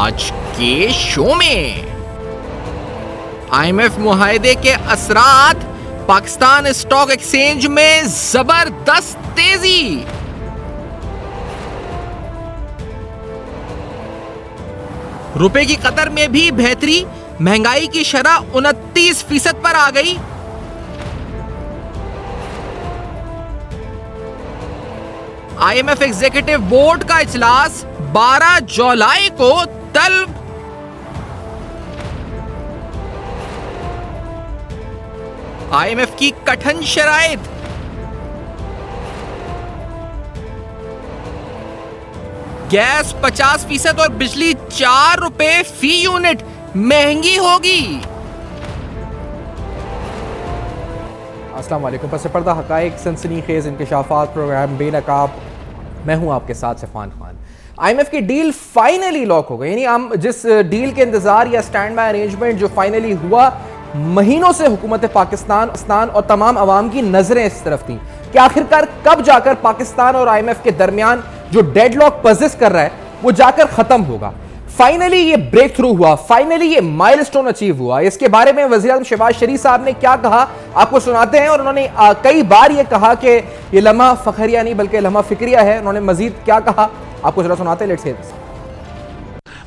आज के शो में IMF मुआहदे के असरात, पाकिस्तान स्टॉक एक्सचेंज में जबरदस्त तेजी, रुपए की कदर में भी बेहतरी, महंगाई की शरह 29% पर आ गई। IMF एग्जीक्यूटिव बोर्ड का इजलास 12 जुलाई को तलब। IMF की कठिन शराइत, गैस 50% और बिजली 4 रुपए फी यूनिट महंगी होगी। अस्सलाम वालेकुम। पस पर्दा हकाइक सनसनीखेज इंकशाफात प्रोग्राम बेनकाब, मैं हूं आपके साथ सफ़ान खान। IMF की डील फाइनली लॉक हो गई, यानी हम जिस डील के इंतजार या स्टैंड बाय अरेंजमेंट जो फाइनली हुआ, महीनों से हुकूमत पाकिस्तान और तमाम अवाम की नजरें इस तरफ थी कि आखिरकार कब जाकर पाकिस्तान और IMF के दरमियान जो डेडलॉक पर्सिस्ट कर रहा है वो जाकर खत्म होगा। फाइनली ये ब्रेक थ्रू हुआ, फाइनली ये माइलस्टोन अचीव हुआ। इसके बारे में वज़ीर आज़म शहबाज शरीफ साहब ने क्या कहा आपको सुनाते हैं, और उन्होंने कई बार ये कहा कि ये लम्हा फखरिया नहीं बल्कि लम्हा फिक्रिया है। उन्होंने मजीद क्या कहा आपको जरा सुनाते हैं। Let's hear this.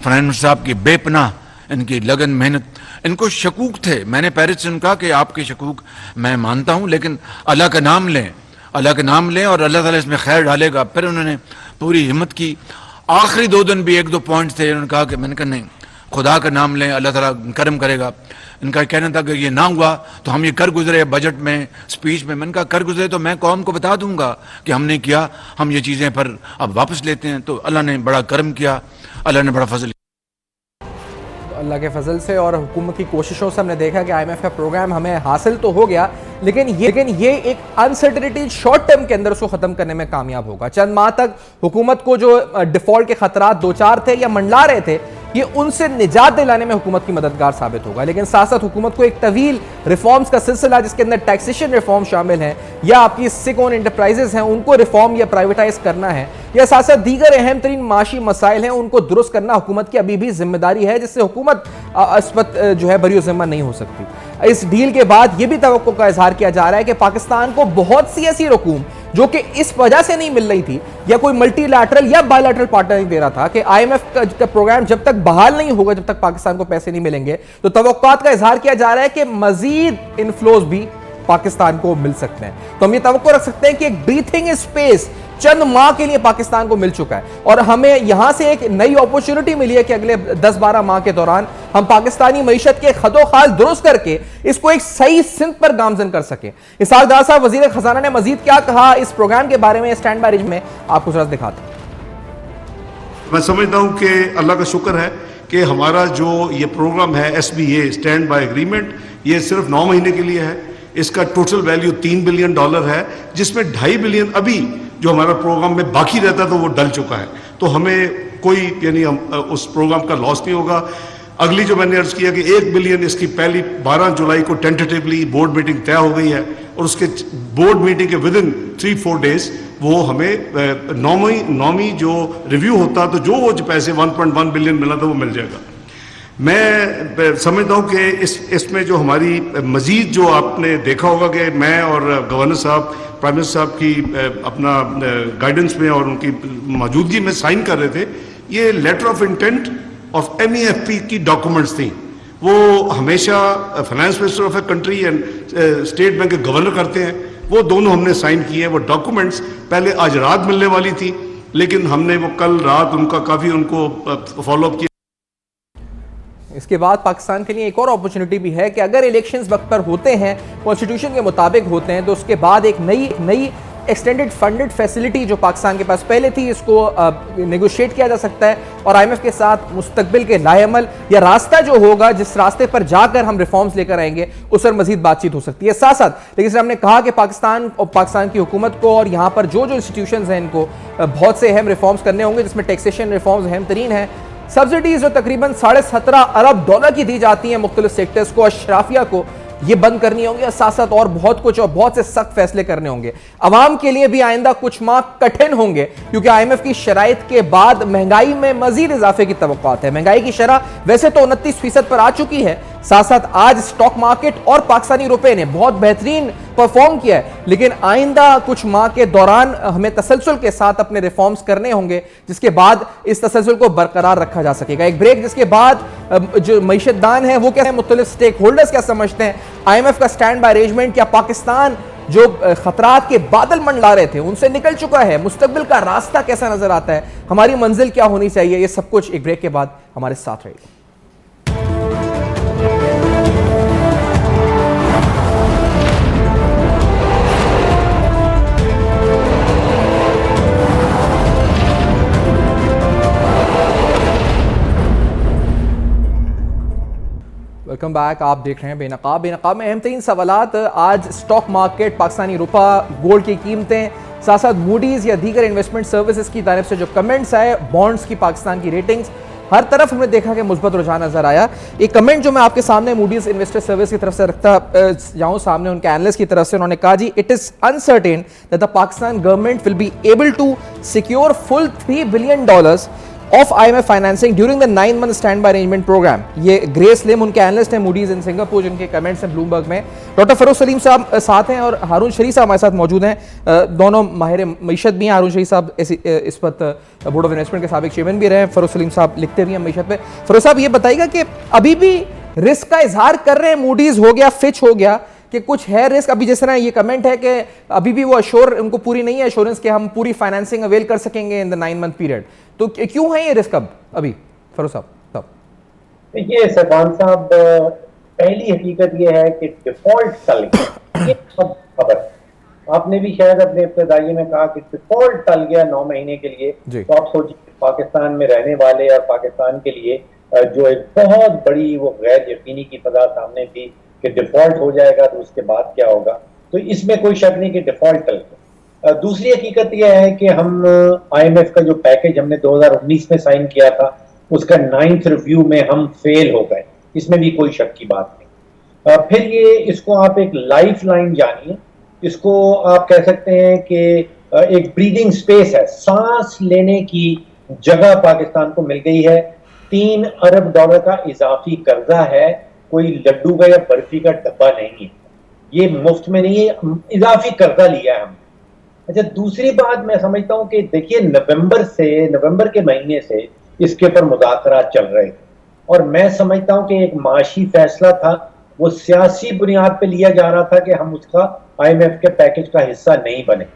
Farhan Mirza साहब की बेपनाह, इनकी लगन मेहनत, इनको शकूक थे। मैंने पेरिस से उनका कि आपके शकूक मैं मानता हूं, लेकिन अल्लाह का नाम लें, अल्लाह का नाम लें और अल्लाह ताला इसमें खैर डालेगा। फिर उन्होंने पूरी हिम्मत की। आखिरी 2 दिन भी 1-2 पॉइंट्स थे, उन्होंने कहा कि मैंने कहा नहीं, खुदा का नाम लें, अल्लाह ताला करम करेगा। इनका कहना था कि ये ना हुआ तो हम ये कर गुजरे बजट में, स्पीच में। मैंने कहा कर गुजरे तो मैं कौम को बता दूंगा कि हमने किया, हम ये चीज़ें पर अब वापस लेते हैं। तो अल्लाह ने बड़ा करम किया, अल्लाह ने बड़ा फजल। अल्लाह के फजल से और हुकूमत की कोशिशों से हमने देखा कि IMF का प्रोग्राम हमें हासिल तो हो गया, लेकिन ये एक अनसर्टेनिटी शॉर्ट टर्म के अंदर उसको ख़त्म करने में कामयाब होगा। चंद माह तक हुकूमत को जो डिफ़ॉल्ट के खतरात 2-4 थे या मंडला रहे थे, ये उनसे निजात दिलाने में हुकूमत की मददगार साबित होगा। लेकिन साथ साथ हुकूमत को एक तवील रिफॉर्म्स का सिलसिला, जिसके अंदर टैक्सेशन रिफॉर्म शामिल है, या आपकी सिक ओन इंटरप्राइजेस हैं उनको रिफॉर्म या प्राइवेटाइज करना है, या साथ साथ दीगर अहम तरीन माशी मसाइल हैं उनको दुरुस्त करना हुकूमत की अभी भी जिम्मेदारी है, जिससे हुकूमत इस वक्त जो है बरी ज़िम्मा नहीं हो सकती। इस डील के बाद यह भी तवक्को का इजहार किया जा रहा है कि पाकिस्तान को बहुत सी ऐसी रकूम जो कि इस वजह से नहीं मिल रही थी, या कोई मल्टीलैटरल या बायलैटरल पार्टनर नहीं दे रहा था, कि IMF का प्रोग्राम जब तक बहाल नहीं होगा, जब तक पाकिस्तान को पैसे नहीं मिलेंगे, तो तवक्कुआत का इजहार किया जा रहा है कि मजीद इनफ्लोज भी पाकिस्तान को मिल सकते हैं। तो हम ये तवक्को रख सकते हैं कि एक ब्रीथिंग स्पेस चंद माह के लिए पाकिस्तान को मिल चुका है, और हमें यहां से एक नई अपॉर्चुनिटी मिली है कि अगले 10-12 माह के दौरान हम पाकिस्तानी मईशत के खदोखाल दुरुस्त करके इसको एक सही सिंत पर गामजन कर सके। इसहाक डार साहब वजीर खजाना ने मजीद क्या कहा इस प्रोग्राम के बारे में, स्टैंड बाय में आपको जरा दिखाते हैं। मैं समझता हूं कि अल्लाह का शुक्र है कि हमारा जो ये प्रोग्राम है SBA स्टैंड बाय एग्रीमेंट, ये सिर्फ 9 महीने के लिए है। इसका टोटल वैल्यू $3 बिलियन है, जिसमें $2.5 बिलियन अभी जो हमारा प्रोग्राम में बाकी रहता था वो डल चुका है। तो हमें कोई यानी उस प्रोग्राम का लॉस नहीं होगा। अगली जो मैंने अर्ज किया कि $1 बिलियन इसकी पहली 12 जुलाई को टेंटेटिवली बोर्ड मीटिंग तय हो गई है, और उसके बोर्ड मीटिंग के विदिन 3-4 डेज वो हमें नॉमी जो रिव्यू होता तो जो वो पैसे 1.1 बिलियन मिला था वो मिल जाएगा। मैं समझता हूँ कि इसमें जो हमारी मजीद जो आपने देखा होगा कि मैं और गवर्नर साहब, प्राइम मिनिस्टर साहब की अपना गाइडेंस में और उनकी मौजूदगी में साइन कर रहे थे, ये letter of intent of MEFP की डॉक्यूमेंट्स थी। वो हमेशा finance minister of a country and state bank के गवर्नर करते हैं, वो दोनों हमने साइन किए हैं। वो डॉक्यूमेंट्स पहले आज रात मिलने वाली थी, लेकिन हमने वो कल रात उनका काफ़ी उनको फॉलोअप किया। इसके बाद पाकिस्तान के लिए एक और अपॉर्चुनिटी भी है कि अगर इलेक्शंस वक्त पर होते हैं, कॉन्स्टिट्यूशन के मुताबिक होते हैं, तो उसके बाद एक नई एक्सटेंडेड फंडेड फैसिलिटी जो पाकिस्तान के पास पहले थी, इसको नेगोशिएट किया जा सकता है, और IMF के साथ मुस्तकबिल के लाएअमल या रास्ता जो होगा, जिस रास्ते पर जाकर हम रिफॉर्म्स लेकर आएंगे, उस पर मजीद बातचीत हो सकती है। साथ साथ लेकिन हमने कहा कि पाकिस्तान की हुकूमत को और यहाँ पर जो इंस्टीट्यूशंस हैं इनको बहुत से अहम रिफॉर्म्स करने होंगे, जिसमें टैक्सेशन रिफॉर्म्स अहम तरीन है। सब्सिडीज जो तकरीबन $17.5 अरब की दी जाती हैं मुख्तलिफ सेक्टर्स को, अशराफिया को, ये बंद करनी होंगी और साथ साथ और बहुत कुछ और बहुत से सख्त फैसले करने होंगे। अवाम के लिए भी आइंदा कुछ माह कठिन होंगे क्योंकि IMF की शराइत के बाद महंगाई में मजीद इजाफे की तवक्कुआत है। महंगाई की शरह वैसे तो 29% पर आ चुकी है, साथ साथ आज स्टॉक मार्केट और पाकिस्तानी रुपए ने बहुत बेहतरीन परफॉर्म किया है, लेकिन आइंदा कुछ माह के दौरान हमें तसलसल के साथ अपने रिफॉर्म्स करने होंगे जिसके बाद इस तसलसल को बरकरार रखा जा सकेगा। एक ब्रेक जिसके बाद जो मईशतदान है वो क्या है, मुख्तलिफ स्टेक होल्डर्स क्या समझते हैं, IMF का स्टैंड बाय अरेंजमेंट, क्या पाकिस्तान जो खतरात के बादल मंडला रहे थे उनसे निकल चुका है, मुस्तकबिल का रास्ता कैसा नजर आता है, हमारी मंजिल क्या होनी चाहिए, ये सब कुछ एक ब्रेक के बाद हमारे साथ रहेगा। Welcome back. आप देख रहे हैं बेनकाब। बेनकाब में अहम तरीन सवालात आज स्टॉक मार्केट, पाकिस्तानी रुपा, गोल्ड की कीमतें, साथ साथ मूडीज़ या दीगर इन्वेस्टमेंट सर्विसेज की तरफ से जो कमेंट्स आए, बॉन्ड्स की पाकिस्तान की रेटिंग्स, हर तरफ हमने देखा कि मुस्बत रुझान नजर आया। एक कमेंट जो मैं आपके सामने मूडीज़ इन्वेस्टर सर्विस की तरफ से रखता जाऊँ सामने, उनके एनालिस्ट की तरफ से उन्होंने कहा जी, it is uncertain that the Pakistan government will be able to secure full $3 billion of IMF financing during the 9-month standby arrangement program. ये ग्रेस लिम उनके एनालिस्ट हैं मूडीज इन सिंगापुर, जिनके कमेंट्स हैं ब्लूमबर्ग में। Doctor Feroz Saleem साहब साथ हैं और हारून शरीफ साहब हमारे साथ मौजूद हैं। दोनों माहिर मईशत भी हैं। हारून शरीफ साहब इस वक्त बोर्ड ऑफ इन्वेस्टमेंट के साबिक चेयरमैन भी रहे हैं। फरोज सलीम साहब लिखते भी हैं मईशत पे। फरोज साहब ये बताइएगा कि अभी भी रिस्क का इजहार कर रहे हैं, मूडीज हो गया, फिच हो गया, कि कुछ है रिस्क? अभी जिस तरह ये कमेंट है कि अभी भी वो अश्योर उनको पूरी नहीं है एश्योरेंस कि हम पूरी फाइनेंसिंग अवेल कर सकेंगे इन द 9-month पीरियड, तो क्यों है ये रिस्क अभी फरोज साहब? देखिए सबान साहब, पहली हकीकत ये है कि डिफॉल्ट टल गया, ये सब खबर। आपने भी शायद अपने इब्तिदाई में कहा कि डिफॉल्ट टल गया 9 महीने के लिए, तो आप सोचिए पाकिस्तान में रहने वाले और पाकिस्तान के लिए जो एक बहुत बड़ी वो गैर यकीनी की फजा सामने थी कि डिफॉल्ट हो जाएगा तो उसके बाद क्या होगा, तो इसमें कोई शक नहीं कि डिफॉल्ट टल गया। दूसरी हकीकत यह है कि हम IMF का जो पैकेज हमने 2019 में साइन किया था उसका 9th रिव्यू में हम फेल हो गए, इसमें भी कोई शक की बात नहीं। फिर ये इसको आप एक लाइफ लाइन जानिए, इसको आप कह सकते हैं कि एक ब्रीदिंग स्पेस है, सांस लेने की जगह पाकिस्तान को मिल गई है। $3 अरब का इजाफी कर्जा है, कोई लड्डू का या बर्फी का डब्बा नहीं है, ये मुफ्त में नहीं है, इजाफी कर्जा लिया है हमने। अच्छा, दूसरी बात मैं समझता हूं कि देखिए नवंबर के महीने से इसके ऊपर मुज़ाकरात चल रहे थे और मैं समझता हूं कि एक माशी फैसला था, वो सियासी बुनियाद पे लिया जा रहा था कि हम उसका IMF के पैकेज का हिस्सा नहीं बने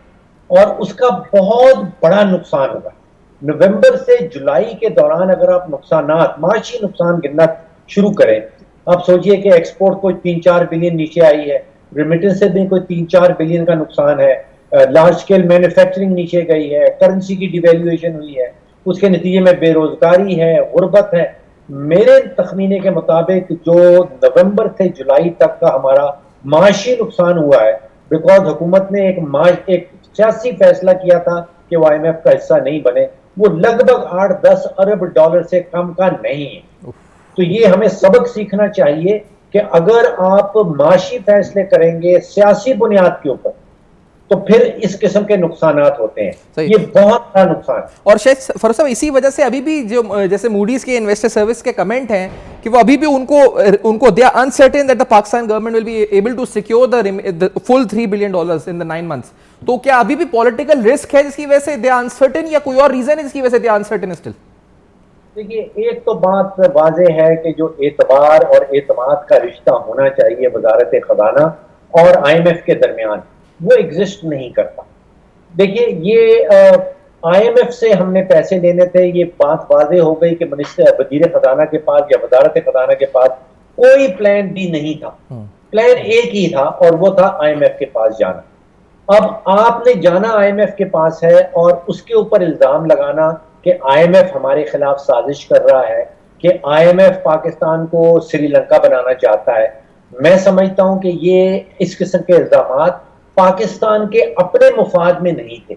और उसका बहुत बड़ा नुकसान होगा। नवंबर से जुलाई के दौरान अगर आप माशी नुकसान गिनना शुरू करें, आप सोचिए कि एक्सपोर्ट कोई 3-4 बिलियन नीचे आई है, रेमिटेंस से भी कोई 3-4 बिलियन का नुकसान है, लार्ज स्केल मैन्युफैक्चरिंग नीचे गई है, करेंसी की डिवैल्यूएशन हुई है, उसके नतीजे में बेरोजगारी है, गुर्बत है। मेरे तखमीने के मुताबिक जो नवंबर से जुलाई तक का हमारा माशी नुकसान हुआ है, बिकॉज हुकूमत ने एक सियासी फैसला किया था कि वो IMF का हिस्सा नहीं बने, वो लगभग $8-10 अरब से कम का नहीं है। तो ये हमें सबक सीखना चाहिए कि अगर आप माशी फैसले करेंगे सियासी बुनियाद के ऊपर तो फिर इस किस्म के नुकसानात होते हैं, ये बहुत बड़ा नुकसान है। और शायद फरोज साहब इसी वजह से अभी भी जो जैसे मूडीज के इन्वेस्टर सर्विस के कमेंट हैं कि वो अभी भी उनको they are uncertain that the Pakistan government will be able to secure the full $3 billion in the 9 months। तो क्या अभी भी पॉलिटिकल रिस्क है जिसकी वजह से दे आर अनसर्टेन, या कोई और रीजन है जिसकी वजह से दे आर अनसर्टेन स्टिल? देखिए, एक तो बात वाज़ेह है कि जो एतबार और एतमाद का रिश्ता होना चाहिए वजारत खजाना और IMF के दरमियान, वो एग्जिस्ट नहीं करता। देखिए, ये IMF से हमने पैसे लेने थे, ये बात वाज़ेह हो गई कि वज़ीर खजाना के पास या वजारत खजाना के पास कोई प्लान भी नहीं था, प्लान एक ही था और वो था IMF के पास जाना। अब आपने जाना IMF के पास है और उसके ऊपर इल्जाम लगाना कि IMF हमारे खिलाफ साजिश कर रहा है, कि IMF पाकिस्तान को श्रीलंका बनाना चाहता है। मैं समझता हूं कि ये इस किस्म के इल्जामात पाकिस्तान के अपने मुफाद में नहीं थे,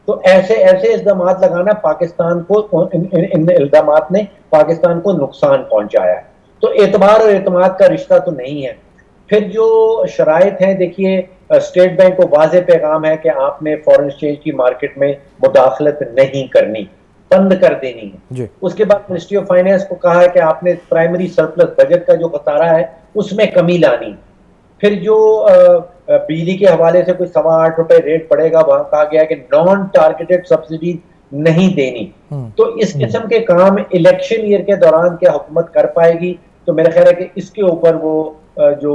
तो ऐसे इल्जामात लगाना पाकिस्तान को, इन इल्जामात ने पाकिस्तान को नुकसान पहुंचाया है। तो एतबार और एतमाद का रिश्ता तो नहीं है। फिर जो शराइत हैं, देखिए स्टेट बैंक को वाज़े पैगाम है कि आपने फॉरेन एक्सचेंज की मार्केट में मुदाखलत नहीं करनी, बंद कर देनी है। जी। उसके बाद मिनिस्ट्री ऑफ फाइनेंस को कहा है कि आपने प्राइमरी सरप्लस बजट का जो खसारा है उसमें कमी लानी। फिर जो बिजली के हवाले से कोई ₹8.25 रेट पड़ेगा, वहां कहा गया कि नॉन टारगेटेड सब्सिडी नहीं देनी। तो इस किस्म के काम इलेक्शन ईयर के दौरान क्या हुकूमत कर पाएगी? तो मेरा ख्याल है कि इसके ऊपर वो जो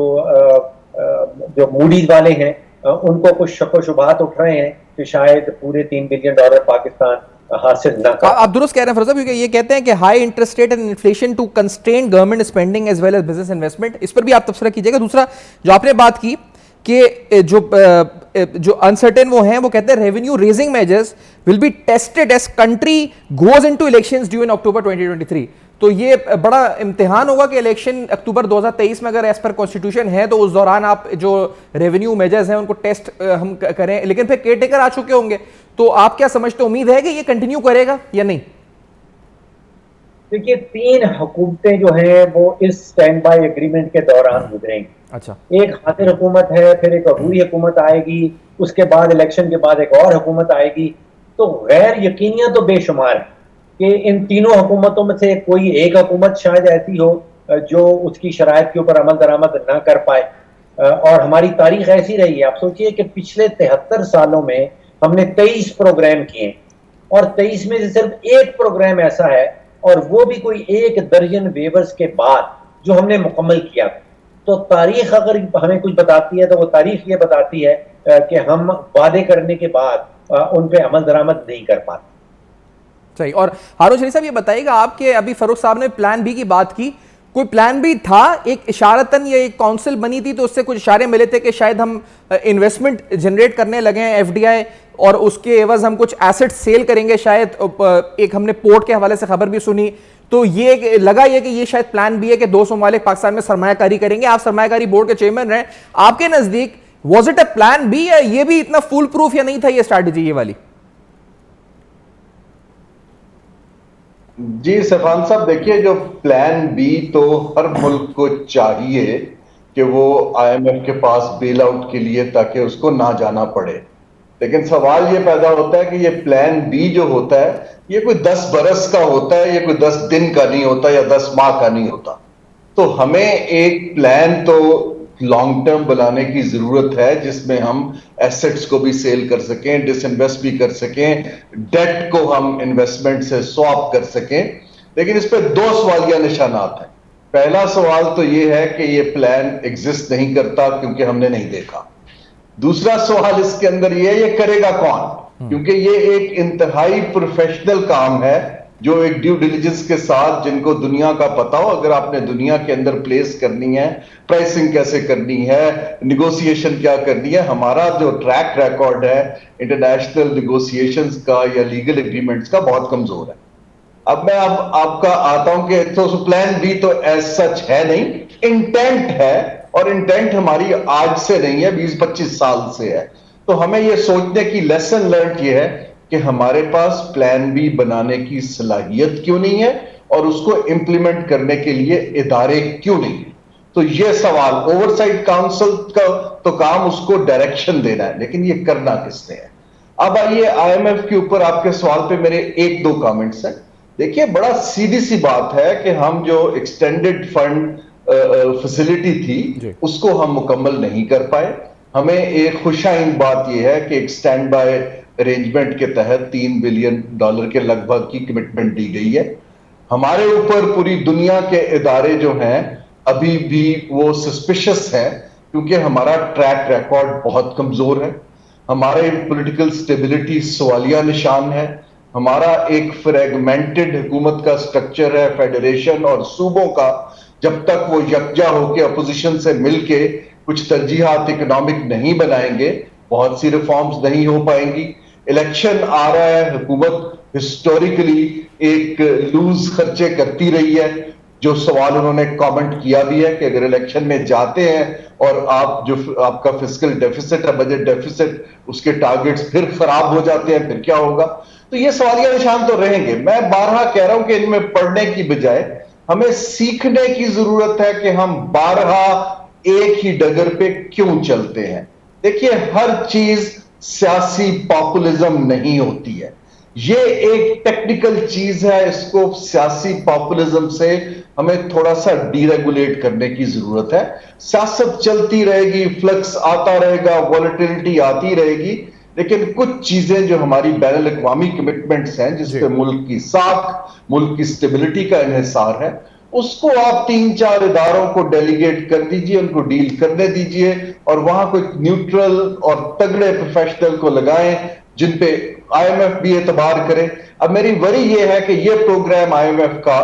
मूडीज वाले हैं उनको कुछ शक शुबहात उठ रहे हैं कि शायद पूरे $3 बिलियन पाकिस्तान हासिल ना कर। आप दुरुस्त कह रहे हैं फरजा, क्योंकि ये कहते हैं कि high interest rate and inflation to constrain government spending as well as business investment, इस पर भी आप तबसरा कीजिएगा। दूसरा जो आपने बात की कि जो अनसर्टेन वो हैं, वो कहते हैं revenue raising measures will be tested as country goes into elections due in October 2023। तो ये बड़ा इम्तिहान होगा कि इलेक्शन अक्टूबर 2023 में अगर एज पर कॉन्स्टिट्यूशन है तो उस दौरान आप जो रेवेन्यू मेजर्स हैं उनको टेस्ट हम करें, लेकिन फिर केयरटेकर आ चुके होंगे। तो आप क्या समझते, उम्मीद है कि ये कंटिन्यू करेगा या नहीं? देखिए, 3 हुकूमतें जो हैं वो इस स्टैंड बाय एग्रीमेंट के दौरान गुजरेंगी। अच्छा, एक हासिल हुकूमत है, फिर एक अबूरी हुकूमत आएगी, उसके बाद इलेक्शन के बाद एक और हुकूमत आएगी। तो गैर यकीनियां तो बेशुमार है कि इन तीनों हुकूमतों में से कोई एक हुकूमत शायद ऐसी हो जो उसकी शराइत के ऊपर अमल दरामद ना कर पाए। और हमारी तारीख ऐसी रही है। आप सोचिए कि पिछले 73 सालों में हमने 23 प्रोग्राम किए और 23 में से सिर्फ एक प्रोग्राम ऐसा है, और वो भी कोई 1 दर्जन वेवर्स के बाद, जो हमने मुकम्मल किया। तो तारीख अगर हमें कुछ बताती है तो वो तारीख ये बताती है कि हम वादे करने के बाद उन पे अमल दरामद नहीं कर पाते। सही। और हारून शरीफ साहब, ये बताइएगा, आपके अभी फरूख साहब ने प्लान बी की बात की, कोई प्लान बी था? एक इशारतन ये एक काउंसिल बनी थी तो उससे कुछ इशारे मिले थे कि शायद हम इन्वेस्टमेंट जनरेट करने लगे हैं, एफडीआई, और उसके एवज हम कुछ एसेट सेल करेंगे शायद। एक हमने पोर्ट के हवाले से खबर भी सुनी। तो ये लगा ये कि ये शायद प्लान बी है कि 2 ममालिक पाकिस्तान में सरमायाकारी करेंगे। आप सरमायाकारी बोर्ड के चेयरमैन रहे, आपके नजदीक was it a plan B, या ये भी इतना फुल प्रूफ या नहीं था ये स्ट्रैटेजी ये वाली? जी सफान साहब, देखिए, जो प्लान बी तो हर मुल्क को चाहिए कि वो आईएमएफ के पास बेल आउट के लिए, ताकि उसको ना जाना पड़े। लेकिन सवाल ये पैदा होता है कि ये प्लान बी जो होता है, ये कोई 10 बरस का होता है, ये कोई 10 दिन का नहीं होता या 10 माह का नहीं होता। तो हमें एक प्लान तो लॉन्ग टर्म बनाने की जरूरत है, जिसमें हम एसेट्स को भी सेल कर सकें, डिसइन्वेस्ट भी कर सकें, डेट को हम इन्वेस्टमेंट से स्वैप कर सकें। लेकिन इस पर 2 सवालिया निशानात हैं। पहला सवाल तो ये है कि ये प्लान एग्जिस्ट नहीं करता क्योंकि हमने नहीं देखा। दूसरा सवाल इसके अंदर ये है, ये करेगा कौन? क्योंकि ये एक इंतहाई प्रोफेशनल काम है, जो एक ड्यू डिलिजेंस के साथ, जिनको दुनिया का पता हो। अगर आपने दुनिया के अंदर प्लेस करनी है, प्राइसिंग कैसे करनी है, निगोशिएशन क्या करनी है। हमारा जो ट्रैक रिकॉर्ड है इंटरनेशनल निगोशिएशंस का या लीगल एग्रीमेंट्स का, बहुत कमजोर है। अब मैं आपका आता हूं कि तो प्लान बी तो एज सच है नहीं, इंटेंट है, और इंटेंट हमारी आज से नहीं है, 20-25 साल से है। तो हमें यह सोचने की लेसन लर्न ये है कि हमारे पास प्लान बी बनाने की सलाहियत क्यों नहीं है, और उसको इंप्लीमेंट करने के लिए इदारे क्यों नहीं है। तो यह सवाल, ओवरसाइट काउंसिल का तो काम उसको डायरेक्शन देना है, लेकिन ये करना किसने है। अब आइए आईएमएफ के ऊपर आपके सवाल पे मेरे 1-2 कमेंट्स हैं। देखिए, बड़ा सीधी सी बात है कि हम जो एक्सटेंडेड फंड फैसिलिटी थी उसको हम मुकम्मल नहीं कर पाए। हमें एक खुशाइन बात यह है कि एक स्टैंड बाय अरेंजमेंट के तहत $3 बिलियन के लगभग की कमिटमेंट दी गई है। हमारे ऊपर पूरी दुनिया के इदारे जो हैं अभी भी वो सस्पिशियस हैं, क्योंकि हमारा ट्रैक रिकॉर्ड बहुत कमजोर है, हमारे पॉलिटिकल स्टेबिलिटी सवालिया निशान है, हमारा एक फ्रेगमेंटेड हुकूमत का स्ट्रक्चर है, फेडरेशन और सूबों का। जब तक वो यकजा होकर अपोजिशन से मिलके कुछ तरजीहात इकोनॉमिक नहीं बनाएंगे, बहुत सी रिफॉर्म्स नहीं हो पाएंगी। इलेक्शन आ रहा है, हुकूमत हिस्टोरिकली एक लूज खर्चे करती रही है। जो सवाल उन्होंने कमेंट किया भी है कि अगर इलेक्शन में जाते हैं और आप जो आपका फिस्कल डेफिसिट है, बजट डेफिसिट, उसके टारगेट्स फिर खराब हो जाते हैं, फिर क्या होगा। तो ये सवालिया निशान तो रहेंगे। मैं बारहा कह रहा हूं कि इनमें पढ़ने की बजाय हमें सीखने की जरूरत है कि हम बारहा एक ही डगर पे क्यों चलते हैं? देखिए, हर चीज सियासी पॉपुलिज्म नहीं होती है। ये एक टेक्निकल चीज है, इसको सियासी पॉपुलिज्म से हमें थोड़ा सा डीरेगुलेट करने की जरूरत है। सियासत चलती रहेगी, फ्लक्स आता रहेगा, वॉलेटिलिटी आती रहेगी, लेकिन कुछ चीजें जो हमारी बैनुल अक़वामी कमिटमेंट्स हैं, जिसपे मुल्क की साख, मुल्क की स्टेबिलिटी का इन्हिसार है, उसको आप 3-4 इदारों को डेलीगेट कर दीजिए, उनको डील करने दीजिए और वहां कोई न्यूट्रल और तगड़े प्रोफेशनल को लगाएं जिन पे आईएमएफ भी एतबार करे। अब मेरी वरी ये है कि ये प्रोग्राम आईएमएफ का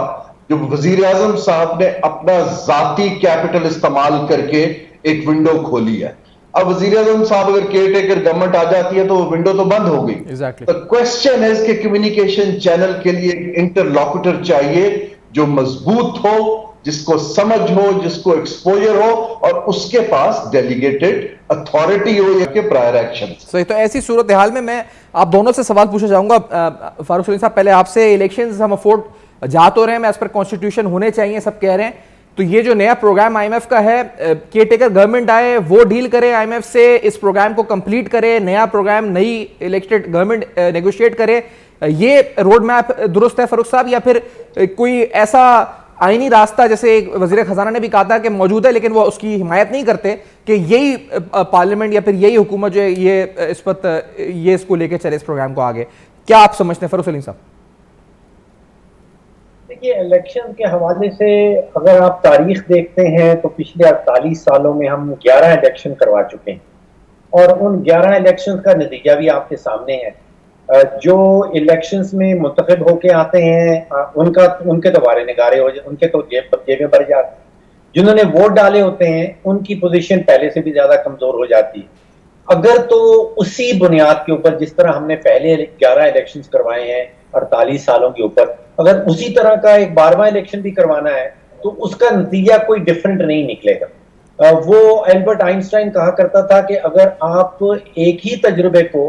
जो वजीर आजम साहब ने अपना जाती कैपिटल इस्तेमाल करके एक विंडो खोली है। अब वजीर आजम साहब अगर केयर टेकर गवर्नमेंट आ जाती है तो वो विंडो तो बंद हो गई। Exactly. तो क्वेश्चन है कि कम्युनिकेशन चैनल के लिए एक इंटरलॉकुटर चाहिए जो मजबूत हो, जिसको समझ हो, जिसको एक्सपोजर हो और उसके पास डेलीगेटेड अथॉरिटी हो या के प्रायर एक्शन। सही, तो ऐसी सूरत हाल में मैं आप दोनों से सवाल पूछना चाहूंगा। फारूक सलीम साहब, पहले आपसे, इलेक्शंस हम अफोर्ड जा तो रहे हैं, एज पर कॉन्स्टिट्यूशन होने चाहिए, सब कह रहे हैं, तो ये जो नया प्रोग्राम आईएमएफ का है, केयर टेकर गवर्नमेंट आए, वो डील करे आईएमएफ से, इस प्रोग्राम को कंप्लीट करे, नया प्रोग्राम नई इलेक्टेड गवर्नमेंट नेगोशिएट करे, ये रोड मैप दुरुस्त है फारूक साहब, या फिर कोई ऐसा आईनी रास्ता, जैसे वजीर खजाना ने भी कहा था कि मौजूद है लेकिन वो उसकी हिमायत नहीं करते, कि यही पार्लियामेंट या फिर यही हुकूमत जो है ये इस पर ये इसको लेके चले इस प्रोग्राम को आगे? क्या आप समझते हैं फारूक सलीम साहब? देखिए, इलेक्शन के हवाले से अगर आप तारीख देखते हैं तो पिछले 48 सालों में हम 11 इलेक्शन करवा चुके हैं और उन 11 इलेक्शन का नतीजा भी आपके सामने है। जो इलेक्शंस में मुंतखब होके आते हैं उनके तो बारे निगारे हो, उनके तो जेबें भर जाती हैं। जिन्होंने वोट डाले होते हैं उनकी पोजीशन पहले से भी ज्यादा कमजोर हो जाती है। अगर तो उसी बुनियाद के ऊपर, जिस तरह हमने पहले 11 इलेक्शंस करवाए हैं 48 सालों के ऊपर, अगर उसी तरह का एक 12वां इलेक्शन भी करवाना है तो उसका नतीजा कोई डिफरेंट नहीं निकलेगा। वो एल्बर्ट आइंस्टाइन कहा करता था कि अगर आप एक ही तजुर्बे को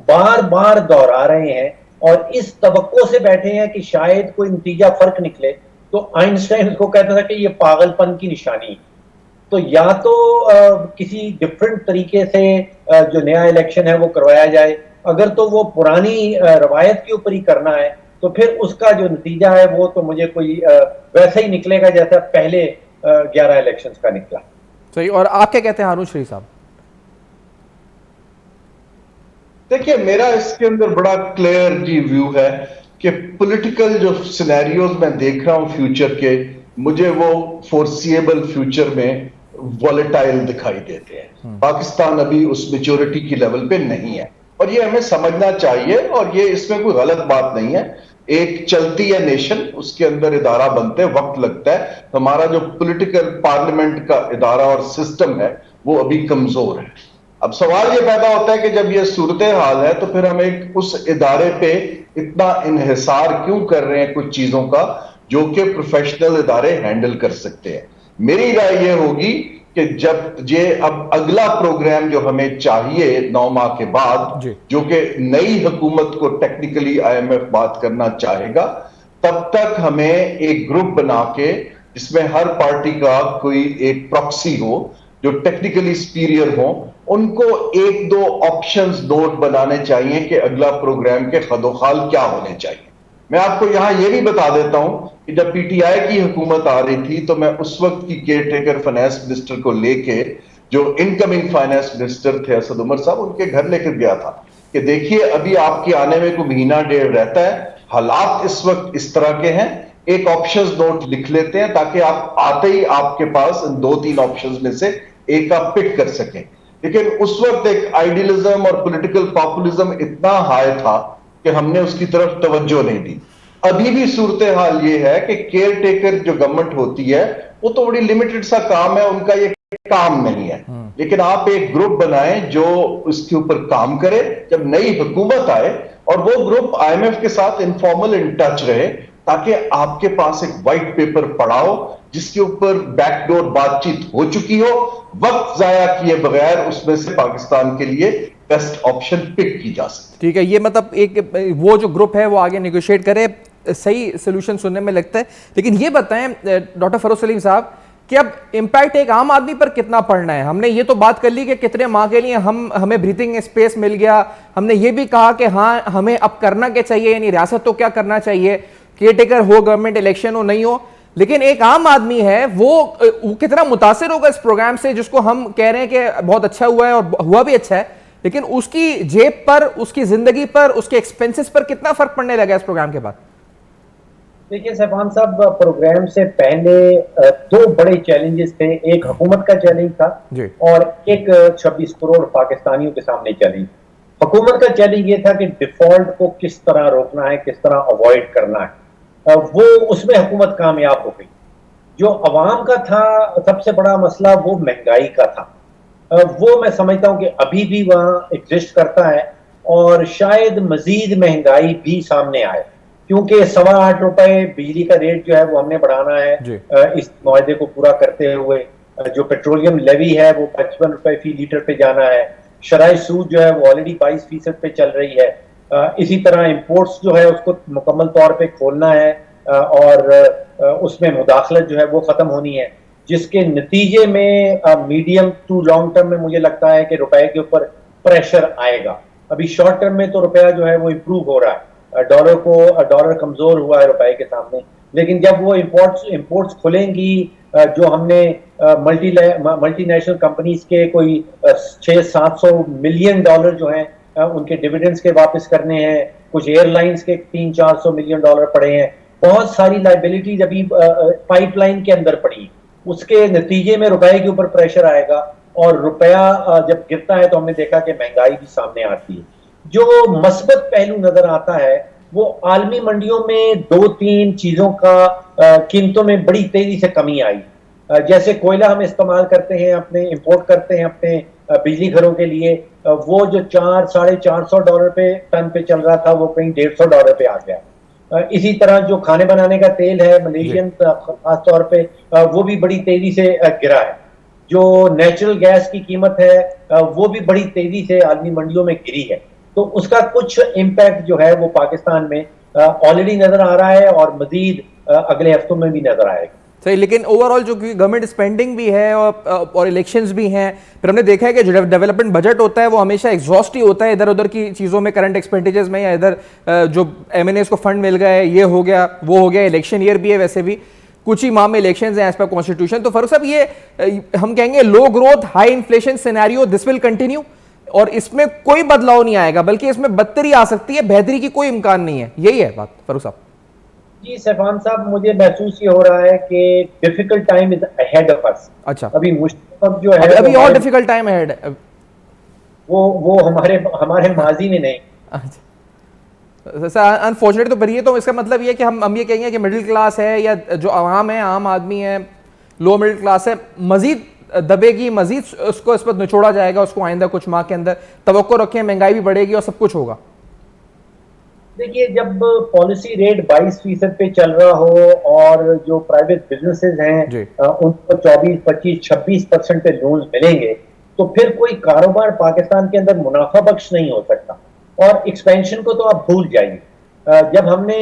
बार बार दोहरा रहे हैं और इस तवक्को से बैठे हैं कि शायद कोई नतीजा फर्क निकले, तो आइंस्टाइन उसको कहता था कि ये पागलपन की निशानी है। तो या तो किसी डिफरेंट तरीके से जो नया इलेक्शन है वो करवाया जाए, अगर तो वो पुरानी रवायत के ऊपर ही करना है तो फिर उसका जो नतीजा है वो तो मुझे कोई वैसा ही निकलेगा जैसा पहले 11 इलेक्शंस का निकला। सही, और आप क्या कहते हैं हारून शरीफ साहब? देखिए, मेरा इसके अंदर बड़ा क्लियर जी व्यू है कि पॉलिटिकल जो सिनेरियोज मैं देख रहा हूं फ्यूचर के, मुझे वो फोर्सिएबल फ्यूचर में वॉलेटाइल दिखाई देते हैं। पाकिस्तान अभी उस मेच्योरिटी की लेवल पे नहीं है और ये हमें समझना चाहिए और ये इसमें कोई गलत बात नहीं है। एक चलती है नेशन, उसके अंदर इदारा बनते वक्त लगता है। हमारा जो पॉलिटिकल पार्लियामेंट का इदारा और सिस्टम है वो अभी कमजोर है। अब सवाल ये पैदा होता है कि जब ये सूरत हाल है तो फिर हम एक उस इदारे पे इतना इन्हिसार क्यों कर रहे हैं कुछ चीजों का जो कि प्रोफेशनल इदारे हैंडल कर सकते हैं। मेरी राय ये होगी कि जब ये अब अगला प्रोग्राम जो हमें चाहिए 9 माह के बाद, जो कि नई हुकूमत को टेक्निकली आईएमएफ बात करना चाहेगा, तब तक हमें एक ग्रुप बना के जिसमें हर पार्टी का कोई एक प्रॉक्सी हो जो टेक्निकली सुपीरियर हो, उनको 1-2 ऑप्शंस नोट बनाने चाहिए कि अगला प्रोग्राम के खदोखाल क्या होने चाहिए। मैं आपको यहां यह भी बता देता हूं कि जब पीटीआई की हुकूमत आ रही थी तो मैं उस वक्त की केयर टेकर फाइनेंस मिनिस्टर को लेके, जो इनकमिंग फाइनेंस मिनिस्टर थे असद उमर साहब, उनके घर लेकर गया था कि देखिए अभी आपके आने में कोई महीना डेढ़ रहता है, हालात इस वक्त इस तरह के हैं, एक ऑप्शंस नोट लिख लेते हैं ताकि आप आते ही आपके पास इन 2-3 ऑप्शंस में से एक आप पिक कर सकें। लेकिन उस वक्त एक आइडियलिज्म और पॉलिटिकल पॉपुलिज्म इतना हाई था कि हमने उसकी तरफ तवज्जो नहीं दी। अभी भी सूरत हाल ये है कि केयर टेकर जो गवर्नमेंट होती है वो तो बड़ी लिमिटेड सा काम है, उनका ये काम नहीं है। लेकिन आप एक ग्रुप बनाएं जो इसके ऊपर काम करे जब नई हुकूमत आए, और वो ग्रुप आईएमएफ के साथ इनफॉर्मल इन टच रहे ताकि आपके पास एक व्हाइट पेपर पड़ा हो जिसके ऊपर बैकडोर बातचीत हो चुकी हो, वक्त जाया किए बगैर उसमें से पाकिस्तान के लिए बेस्ट ऑप्शन पिक की जा सकती। ठीक है, ये मतलब एक वो जो ग्रुप है वो आगे नेगोशिएट करे, सही सोल्यूशन सुनने में लगता है। लेकिन ये बताएं डॉक्टर फारूक सलीम साहब कि अब इम्पैक्ट एक आम आदमी पर कितना पड़ना है। हमने ये तो बात कर ली कि कितने माह के लिए हमें ब्रीथिंग स्पेस मिल गया, हमने ये भी कहा कि हाँ हमें अब करना क्या चाहिए, यानी रियासत को क्या करना चाहिए, केयरटेकर हो, गवर्नमेंट इलेक्शन हो, नहीं हो, लेकिन एक आम आदमी है वो कितना मुतासिर होगा इस प्रोग्राम से, जिसको हम कह रहे हैं कि बहुत अच्छा हुआ है और हुआ भी अच्छा है, लेकिन उसकी जेब पर, उसकी जिंदगी पर, उसके एक्सपेंसेस पर कितना फर्क पड़ने लगा इस प्रोग्राम के बाद? देखिए सैफान साहब, प्रोग्राम से पहले दो बड़े चैलेंजेस थे। एक हुकूमत का चैलेंज था जी। और एक 26 करोड़ पाकिस्तानियों के सामने चैलेंज। हुकूमत का चैलेंज ये था कि डिफॉल्ट को किस तरह रोकना है, किस तरह अवॉइड करना है। वो उसमें हुकूमत कामयाब हो गई। जो अवाम का था सबसे बड़ा मसला, वो महंगाई का था। वो मैं समझता हूं कि अभी भी वहां एग्जिस्ट करता है और शायद मजीद महंगाई भी सामने आए, क्योंकि 8.25 रुपए बिजली का रेट जो है वो हमने बढ़ाना है इस मुआहदे को पूरा करते हुए। जो पेट्रोलियम लेवी है वो 55 रुपए फी लीटर पे जाना है। शराय सूद जो है वो ऑलरेडी 22% पे चल रही है। इसी तरह इंपोर्ट्स जो है उसको मुकम्मल तौर पे खोलना है और उसमें मुदाखलत जो है वो खत्म होनी है, जिसके नतीजे में मीडियम टू लॉन्ग टर्म में मुझे लगता है कि रुपए के ऊपर प्रेशर आएगा। अभी शॉर्ट टर्म में तो रुपया जो है वो इम्प्रूव हो रहा है, डॉलर कमजोर हुआ है रुपए के सामने, लेकिन जब वो इंपोर्ट्स खुलेंगी, जो हमने मल्टीनेशनल कंपनीज के कोई 600-700 मिलियन डॉलर जो हैं उनके डिविडेंड्स के वापस करने हैं, कुछ एयरलाइंस के 300-400 मिलियन डॉलर पड़े हैं, बहुत सारी लाइबिलिटीज अभी पाइपलाइन के अंदर पड़ी। उसके नतीजे में रुपए के ऊपर प्रेशर आएगा और रुपया जब गिरता है तो हमने देखा कि महंगाई भी सामने आती है। जो मस्बत पहलू नजर आता है वो आलमी मंडियों में 2-3 चीजों का कीमतों में बड़ी तेजी से कमी आई। जैसे कोयला हम इस्तेमाल करते हैं, अपने इंपोर्ट करते हैं अपने बिजली घरों के लिए, वो जो $400-450 पे टन पे चल रहा था वो कहीं $150 पे आ गया। इसी तरह जो खाने बनाने का तेल है मलेशियन खास तौर पे, वो भी बड़ी तेजी से गिरा है। जो नेचुरल गैस की कीमत है वो भी बड़ी तेजी से आलमी मंडियों में गिरी है। तो उसका कुछ इम्पैक्ट जो है वो पाकिस्तान में ऑलरेडी नजर आ रहा है और मजीद अगले हफ्तों में भी नजर आएगा। सही, लेकिन ओवरऑल जो गवर्नमेंट स्पेंडिंग भी है और इलेक्शंस भी हैं, फिर हमने देखा है कि जो डेवलपमेंट बजट होता है वो हमेशा एग्जॉस्ट ही होता है इधर उधर की चीज़ों में, करंट एक्सपेंडिचर्स में, या इधर जो एमएनएस को फंड मिल गए, ये हो गया वो हो गया। इलेक्शन ईयर भी है, वैसे भी कुछ ही माह में इलेक्शंस हैं एज पर कॉन्स्टिट्यूशन। तो फारूक साहब, ये हम कहेंगे low growth high inflation scenario this will continue और इसमें कोई बदलाव नहीं आएगा, बल्कि इसमें बदतरी आ सकती है, बेहतरी की कोई इम्कान नहीं है, यही है बात फारूक साहब? जी सैफान साहब, मुझे महसूस ये हो रहा है कि difficult time is ahead of us. अच्छा, अभी मुश्किल वक्त जो है अभी और डिफिकल्ट टाइम अहेड, वो हमारे माजी में नहीं। अच्छा, अनफॉर्चुनेट। तो फिर ये तो इसका मतलब ये कि हम ये कहेंगे कि मिडिल क्लास है या जो आवाम है, आम आदमी है, लो मिडिल क्लास है, मजीद दबेगी, मजीद उसको इस पर निचोड़ा जाएगा, उसको आइंदा कुछ माह के अंदर तवक्को रखें, महंगाई भी बढ़ेगी और सब कुछ होगा। देखिए, जब पॉलिसी रेट 22% पे चल रहा हो और जो प्राइवेट बिजनेसेस हैं उनको 24, 25, 26% पे लोन्स मिलेंगे, तो फिर कोई कारोबार पाकिस्तान के अंदर मुनाफा बख्श नहीं हो सकता। और एक्सपेंशन को तो आप भूल जाइए। जब हमने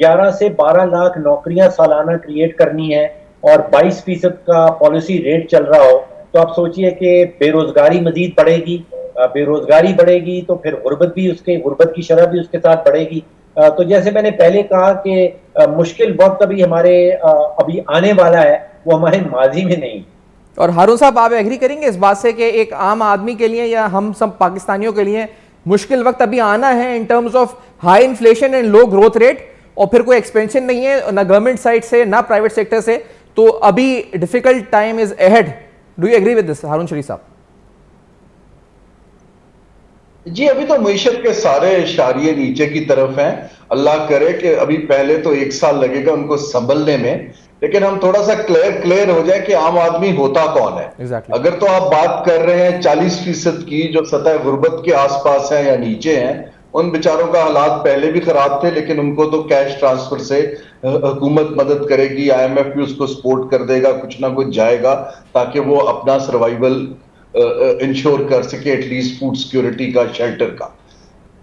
11 से 12 लाख नौकरियां सालाना क्रिएट करनी है और 22% का पॉलिसी रेट चल रहा हो, तो आप सोचिए कि बेरोजगारी मजीद बढ़ेगी। बेरोजगारी बढ़ेगी तो फिर गुर्बत की शरह भी उसके साथ बढ़ेगी। तो जैसे मैंने पहले कहा कि मुश्किल वक्त अभी आने वाला है, वो हमारे माजी में नहीं। और हारून साहब, आप एग्री करेंगे इस बात से कि एक आम आदमी के लिए या हम सब पाकिस्तानियों के लिए मुश्किल वक्त अभी आना है in terms of high inflation and low growth rate, और फिर कोई एक्सपेंशन नहीं है ना गवर्नमेंट साइड से ना प्राइवेट सेक्टर से, तो अभी difficult time is ahead. Do you agree with this Haroon Sharif साहब? जी, अभी तो मईशत के सारे इशारे नीचे की तरफ हैं। अल्लाह करे कि अभी पहले तो 1 साल लगेगा उनको संभलने में, लेकिन हम थोड़ा सा क्लियर हो जाए कि आम आदमी होता कौन है। exactly. अगर तो आप बात कर रहे हैं 40% की जो सतह गुर्बत के आसपास है या नीचे हैं, उन बेचारों का हालात पहले भी खराब थे, लेकिन उनको तो कैश ट्रांसफर से हुकूमत मदद करेगी, IMF भी उसको सपोर्ट कर देगा, कुछ ना कुछ जाएगा ताकि वो अपना सर्वाइवल इंश्योर कर सके, एटलीस्ट फूड सिक्योरिटी का, शेल्टर का।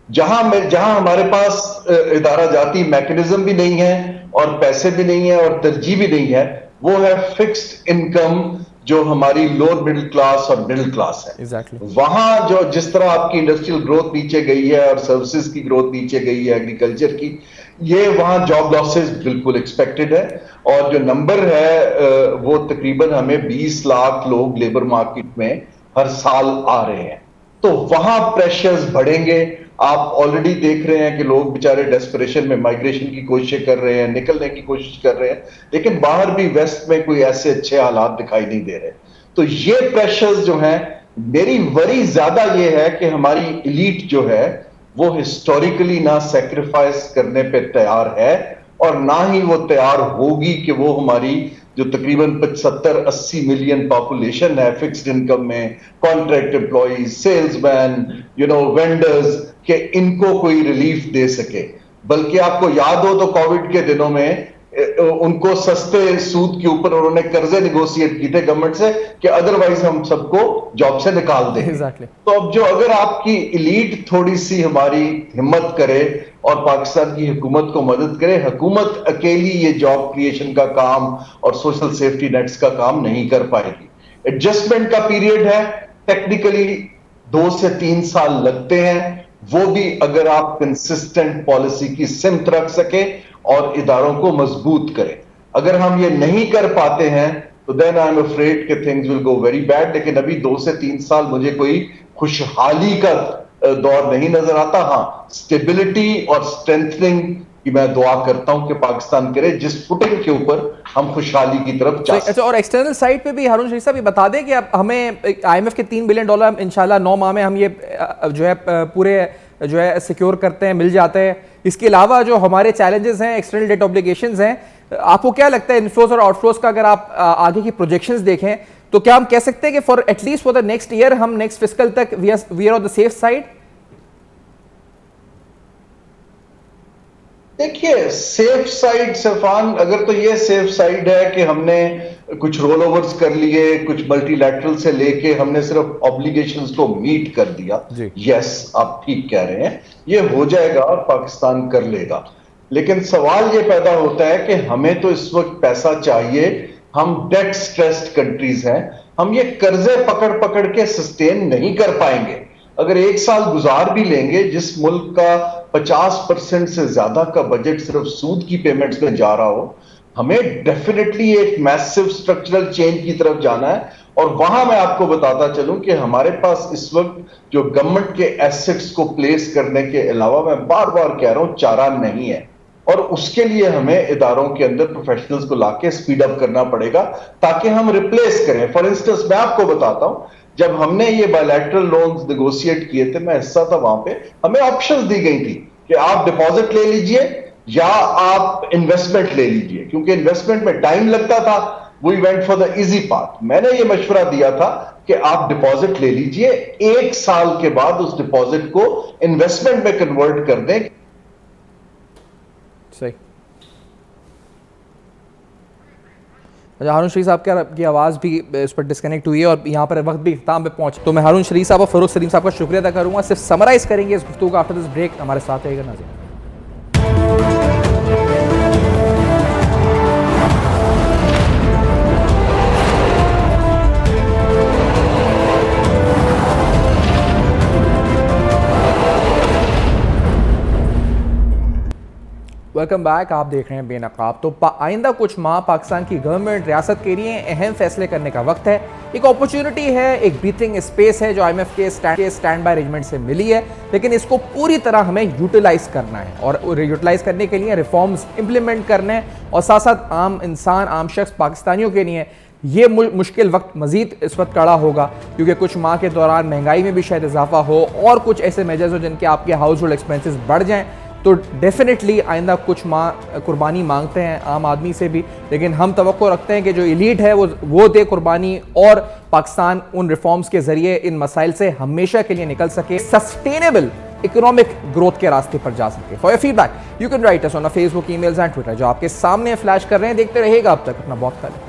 जहां हमारे पास इदारा जाती मैकेनिज्म भी नहीं है और पैसे भी नहीं है और तरजीह भी नहीं है, वो है फिक्स्ड इनकम, जो हमारी लोअर मिडिल क्लास और मिडिल क्लास है। Exactly. वहां जो जिस तरह आपकी इंडस्ट्रियल ग्रोथ नीचे गई है और सर्विसेज की ग्रोथ नीचे गई है, एग्रीकल्चर की, ये वहां जॉब लॉसेस बिल्कुल एक्सपेक्टेड है। और जो नंबर है वो तकरीबन हमें 20 लाख लोग लेबर मार्केट में हर साल आ रहे हैं, तो वहां प्रेशर्स बढ़ेंगे। आप ऑलरेडी देख रहे हैं कि लोग बेचारे डेस्परेशन में माइग्रेशन की कोशिशें कर रहे हैं, निकलने की कोशिश कर रहे हैं, लेकिन बाहर भी वेस्ट में कोई ऐसे अच्छे हालात दिखाई नहीं दे रहे। तो ये प्रेशर्स जो हैं, मेरी वरी ज्यादा ये है कि हमारी एलीट जो है वो हिस्टोरिकली ना सैक्रिफाइस करने पे तैयार है और ना ही वो तैयार होगी कि वो हमारी जो तकरीबन 75-80 मिलियन पॉपुलेशन है फिक्स्ड इनकम में, कॉन्ट्रैक्ट एम्प्लॉइज, सेल्समैन, वेंडर्स, के इनको कोई रिलीफ दे सके। बल्कि आपको याद हो तो कोविड के दिनों में उनको सस्ते सूद के ऊपर उन्होंने कर्जे निगोशिएट किए थे गवर्नमेंट से कि अदरवाइज हम सबको जॉब से निकाल देंगे। Exactly. तो अब जो अगर आपकी एलीट थोड़ी सी हमारी हिम्मत करे और पाकिस्तान की हुकूमत को मदद करे, हुकूमत अकेली ये जॉब क्रिएशन का काम और सोशल सेफ्टी नेट्स का काम नहीं कर पाएगी। एडजस्टमेंट का पीरियड है, टेक्निकली 2 से 3 साल लगते हैं, वो भी अगर आप कंसिस्टेंट पॉलिसी की सिमत रख सके और इदारों को मजबूत करें। अगर हम ये नहीं कर पाते हैं तो देन आई एम अफ्रेड कि things will go very bad. लेकिन अभी 2 से 3 साल मुझे कोई खुशहाली का दौर नहीं नजर आता। हाँ, स्टेबिलिटी और स्ट्रेंथनिंग की मैं दुआ करता हूं कि पाकिस्तान करे, जिस फुटिंग के ऊपर हम खुशहाली की तरफ जा सकते। अच्छा, और एक्सटर्नल साइड पे भी हारून शरीफ साहब ये बता दें कि अब हमें IMF के $3 बिलियन इंशाल्लाह 9 माह में हम ये जो है पूरे जो है सिक्योर करते हैं, मिल जाते हैं। इसके अलावा जो हमारे चैलेंजेस हैं, एक्सटर्नल डेट ऑब्लिगेशंस हैं, आपको क्या लगता है इनफ्लोज और आउटफ्लोज का अगर आप आगे की प्रोजेक्शंस देखें तो क्या हम कह सकते हैं कि for at least for the next year हम नेक्स्ट फिस्कल तक we are on the safe side? देखिए, सेफ साइड सफान, अगर तो ये सेफ साइड है कि हमने कुछ रोल ओवर्स कर लिए, कुछ मल्टीलैटरल से लेके हमने सिर्फ ऑब्लिगेशंस को मीट कर दिया, यस आप ठीक कह रहे हैं, ये हो जाएगा और पाकिस्तान कर लेगा। लेकिन सवाल ये पैदा होता है कि हमें तो इस वक्त पैसा चाहिए, हम डेट स्ट्रेस्ड कंट्रीज हैं, हम ये कर्जे पकड़ पकड़ के सस्टेन नहीं कर पाएंगे। अगर 1 साल गुजार भी लेंगे, जिस मुल्क का 50% से ज्यादा का बजट सिर्फ सूद की पेमेंट्स में जा रहा हो, हमें डेफिनेटली एक मैसिव स्ट्रक्चरल चेंज की तरफ जाना है। और वहां मैं आपको बताता चलूं कि हमारे पास इस वक्त जो गवर्नमेंट के एसेट्स को प्लेस करने के अलावा, मैं बार बार कह रहा हूं, चारा नहीं है। और उसके लिए हमें इदारों के अंदर प्रोफेशनल्स को लाके स्पीड अप करना पड़ेगा ताकि हम रिप्लेस करें। फॉर इंस्टेंस मैं आपको बताता हूं, जब हमने ये बायलैटरल लोन्स नेगोशिएट किए थे, मैं हिस्सा था वहां पे, हमें ऑप्शंस दी गई थी कि आप डिपॉजिट ले लीजिए या आप इन्वेस्टमेंट ले लीजिए, क्योंकि इन्वेस्टमेंट में टाइम लगता था। We went for the easy path. मैंने ये मशवरा दिया था कि आप डिपॉजिट ले लीजिए, 1 साल के बाद उस डिपॉजिट को इन्वेस्टमेंट में कन्वर्ट कर दें। सही। अच्छा, हारून शरीफ साहब की आवाज़ भी इस पर डिस्कनेक्ट हुई है और यहाँ पर वक्त भी इख्ताम पे पहुंच, तो मैं हारून शरीफ साहब और फरूख सलीम साहब का शुक्रिया अदा करूँगा। सिर्फ समराइज करेंगे इस गुफ्तगू का आफ्टर दिस ब्रेक। हमारे साथ रहेगा नाज़रीन। Welcome back. आप देख रहे हैं बेनकाब। तो आइंदा कुछ माह पाकिस्तान की गवर्नमेंट रियासत के लिए अहम फैसले करने का वक्त है। एक अपॉर्चुनिटी है, एक ब्रीथिंग स्पेस है जो IMF के स्टैंड बाय अरेंजमेंट से मिली है, लेकिन इसको पूरी तरह हमें यूटिलाइज करना है और यूटिलाइज करने के लिए रिफॉर्म्स इंप्लीमेंट करने हैं और साथ साथ आम इंसान, आम शख्स, पाकिस्तानियों के लिए ये मुश्किल वक्त मजीद इस वक्त कड़ा होगा, क्योंकि कुछ माह के दौरान महंगाई में भी शायद इजाफा हो और कुछ ऐसे मेजर्स हो जिनके आपके हाउस होल्ड एक्सपेंसेस बढ़ जाएं। तो डेफिनेटली आइंदा कुछ माह कुर्बानी मांगते हैं आम आदमी से भी, लेकिन हम तवक्को रखते हैं कि जो एलीट है वो दे कुर्बानी और पाकिस्तान उन रिफॉर्म्स के जरिए इन मसाइल से हमेशा के लिए निकल सके, सस्टेनेबल इकोनॉमिक ग्रोथ के रास्ते पर जा सके। For your feedback you can write us on Facebook, emails and Twitter, जो आपके सामने फ्लैश कर रहे हैं। देखते रहिएगा अब तक। अपना बहुत ख्याल रखिए।